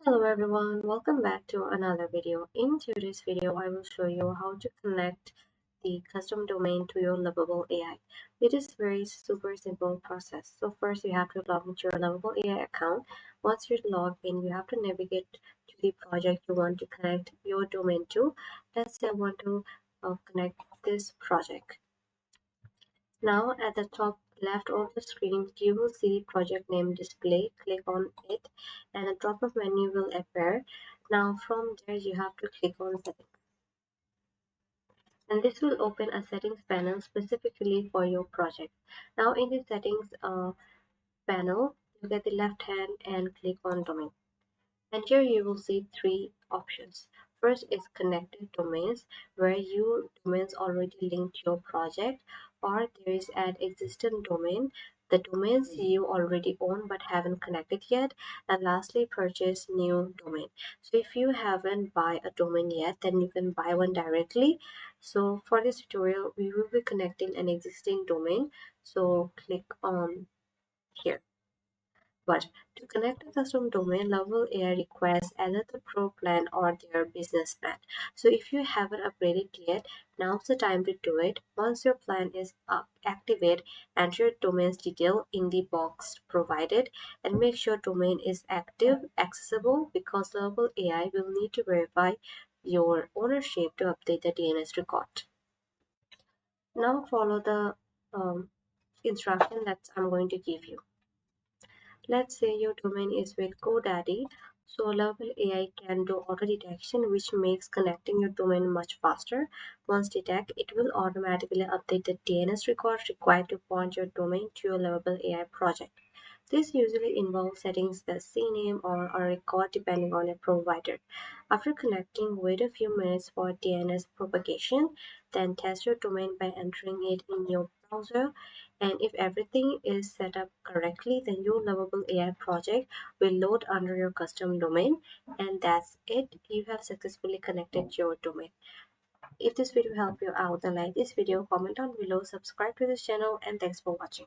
Hello everyone, welcome back to another video. In today's video, I will show you how to connect the custom domain to your Lovable AI. It is very super simple process. So first you have to log into your Lovable AI account. Once you're logged in, you have to navigate to the project you want to connect your domain to. Let's say I want to connect this project. Now at the top left of the screen, you will see project name display. Click on it and a drop-up menu will appear. Now from there you have to click on settings. And this will open a settings panel specifically for your project. Now in the settings panel, look at the left hand and click on domain. And here you will see three options. First is connected domains, where your domains already linked to your project, or there is an existing domain, the domains you already own but haven't connected yet. And lastly, purchase new domain. So if you haven't buy a domain yet, then you can buy one directly. So for this tutorial, we will be connecting an existing domain. So click on here. But to connect a custom domain, Lovable AI requires either the Pro plan or their business plan. So if you haven't upgraded yet, now's the time to do it. Once your plan is activate, enter your domain's detail in the box provided and make sure domain is active, accessible, because Lovable AI will need to verify your ownership to update the DNS record. Now follow the instruction that I'm going to give you. Let's say your domain is with GoDaddy, so Lovable AI can do auto detection, which makes connecting your domain much faster. Once detect, it will automatically update the DNS record required to point your domain to your Lovable AI project. This usually involves setting the CNAME or a record depending on your provider. After connecting, wait a few minutes for DNS propagation, then test your domain by entering it in your browser. And if everything is set up correctly, then your Lovable AI project will load under your custom domain. And that's it. You have successfully connected your domain. If this video helped you out, then like this video, comment down below, subscribe to this channel, and thanks for watching.